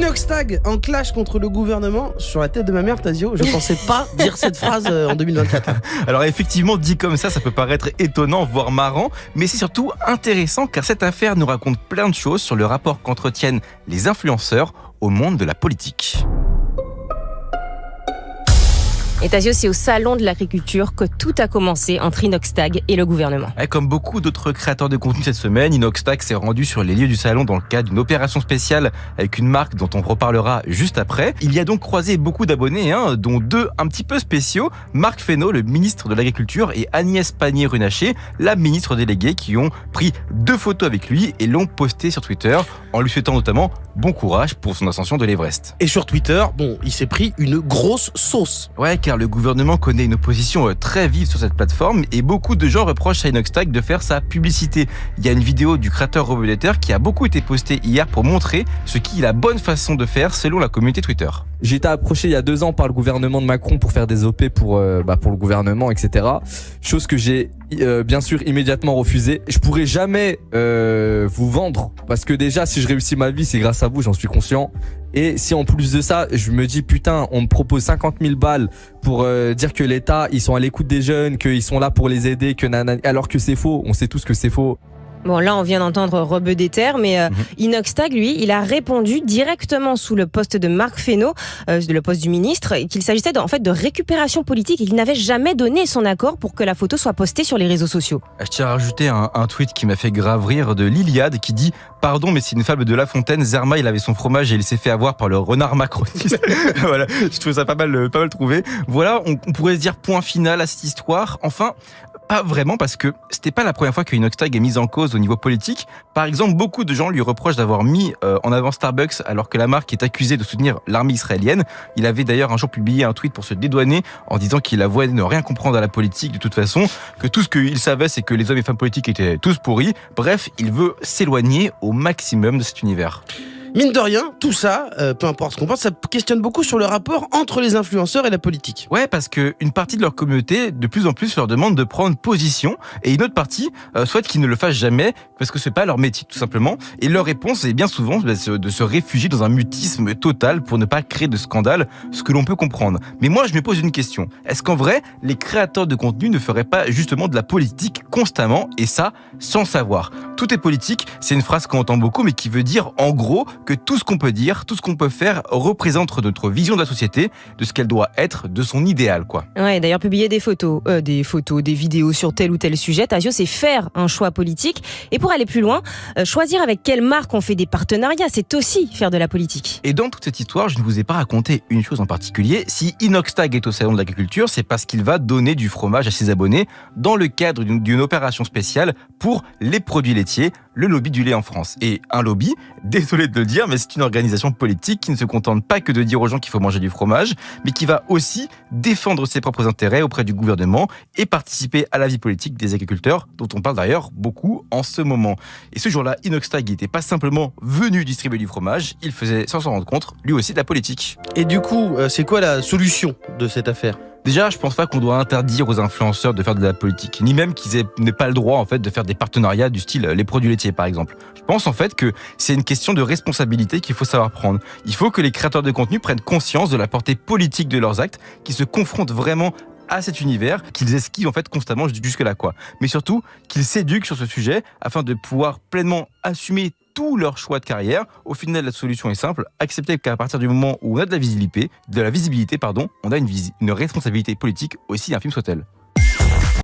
Inoxtag en clash contre le gouvernement. Sur la tête de ma mère, Tazio, je pensais pas dire cette phrase en 2024. Alors effectivement, dit comme ça peut paraître étonnant, voire marrant, mais c'est surtout intéressant car cette affaire nous raconte plein de choses sur le rapport qu'entretiennent les influenceurs au monde de la politique. Et Tazio, c'est au salon de l'agriculture que tout a commencé entre Inoxtag et le gouvernement. Comme beaucoup d'autres créateurs de contenu cette semaine, Inoxtag s'est rendu sur les lieux du salon dans le cadre d'une opération spéciale avec une marque dont on reparlera juste après. Il y a donc croisé beaucoup d'abonnés, dont deux un petit peu spéciaux, Marc Fesneau, le ministre de l'Agriculture, et Agnès Pannier-Runacher, la ministre déléguée, qui ont pris 2 photos avec lui et l'ont postées sur Twitter en lui souhaitant notamment bon courage pour son ascension de l'Everest. Et sur Twitter, il s'est pris une grosse sauce. Ouais, car le gouvernement connaît une opposition très vive sur cette plateforme et beaucoup de gens reprochent à Inoxtag de faire sa publicité. Il y a une vidéo du créateur Robert Deter qui a beaucoup été postée hier pour montrer ce qui est la bonne façon de faire selon la communauté Twitter. J'ai été approché il y a 2 ans par le gouvernement de Macron pour faire des OP pour le gouvernement, etc. Chose que j'ai bien sûr immédiatement refusée. Je pourrais jamais vous vendre parce que déjà si je réussis ma vie c'est grâce à vous, j'en suis conscient. Et si en plus de ça, je me dis putain, on me propose 50 000 balles pour dire que l'État, ils sont à l'écoute des jeunes, qu'ils sont là pour les aider, alors que c'est faux, on sait tous que c'est faux. Bon, là, on vient d'entendre Rebeu des Terres, mais Inoxtag, lui, il a répondu directement sous le poste de Marc Fesneau, le poste du ministre, qu'il s'agissait de récupération politique et qu'il n'avait jamais donné son accord pour que la photo soit postée sur les réseaux sociaux. Je tiens à rajouter un tweet qui m'a fait grave rire de Liliade qui dit « Pardon, mais c'est une fable de La Fontaine, Zerma, il avait son fromage et il s'est fait avoir par le renard macroniste. » Voilà, je trouve ça pas mal trouvé. Voilà, on pourrait se dire point final à cette histoire. Enfin, pas vraiment, parce que c'était pas la première fois que Inoxtag est mise en cause au niveau politique. Par exemple, beaucoup de gens lui reprochent d'avoir mis en avant Starbucks alors que la marque est accusée de soutenir l'armée israélienne. Il avait d'ailleurs un jour publié un tweet pour se dédouaner en disant qu'il avouait ne rien comprendre à la politique de toute façon, que tout ce qu'il savait c'est que les hommes et femmes politiques étaient tous pourris. Bref, il veut s'éloigner au maximum de cet univers. Mine de rien, tout ça, peu importe ce qu'on pense, ça questionne beaucoup sur le rapport entre les influenceurs et la politique. Ouais, parce qu'une partie de leur communauté, de plus en plus, leur demande de prendre position, et une autre partie souhaite qu'ils ne le fassent jamais, parce que c'est pas leur métier, tout simplement. Et leur réponse est bien souvent de se réfugier dans un mutisme total pour ne pas créer de scandale, ce que l'on peut comprendre. Mais moi, je me pose une question. Est-ce qu'en vrai, les créateurs de contenu ne feraient pas justement de la politique constamment, et ça, sans savoir? Tout est politique, c'est une phrase qu'on entend beaucoup, mais qui veut dire, en gros, que tout ce qu'on peut dire, tout ce qu'on peut faire représente notre vision de la société, de ce qu'elle doit être, de son idéal, quoi. Ouais, d'ailleurs, publier des photos, des vidéos sur tel ou tel sujet, Tazio, c'est faire un choix politique. Et pour aller plus loin, choisir avec quelle marque on fait des partenariats, c'est aussi faire de la politique. Et dans toute cette histoire, je ne vous ai pas raconté une chose en particulier. Si Inoxtag est au salon de l'agriculture, c'est parce qu'il va donner du fromage à ses abonnés dans le cadre d'une opération spéciale pour les produits laitiers, le lobby du lait en France. Et un lobby, désolé de le dire, mais c'est une organisation politique qui ne se contente pas que de dire aux gens qu'il faut manger du fromage, mais qui va aussi défendre ses propres intérêts auprès du gouvernement et participer à la vie politique des agriculteurs, dont on parle d'ailleurs beaucoup en ce moment. Et ce jour-là, Inoxtag n'était pas simplement venu distribuer du fromage, il faisait, sans s'en rendre compte, lui aussi de la politique. Et du coup, c'est quoi la solution de cette affaire ? Déjà, je pense pas qu'on doit interdire aux influenceurs de faire de la politique, ni même qu'ils n'aient pas le droit en fait de faire des partenariats du style les produits laitiers par exemple. Je pense en fait que c'est une question de responsabilité qu'il faut savoir prendre. Il faut que les créateurs de contenu prennent conscience de la portée politique de leurs actes, qu'ils se confrontent vraiment à cet univers, qu'ils esquivent en fait constamment jusque-là quoi. Mais surtout, qu'ils s'éduquent sur ce sujet afin de pouvoir pleinement assumer tous leurs choix de carrière. Au final, la solution est simple, accepter qu'à partir du moment où on a de la visibilité, on a une responsabilité politique, aussi infime soit-elle.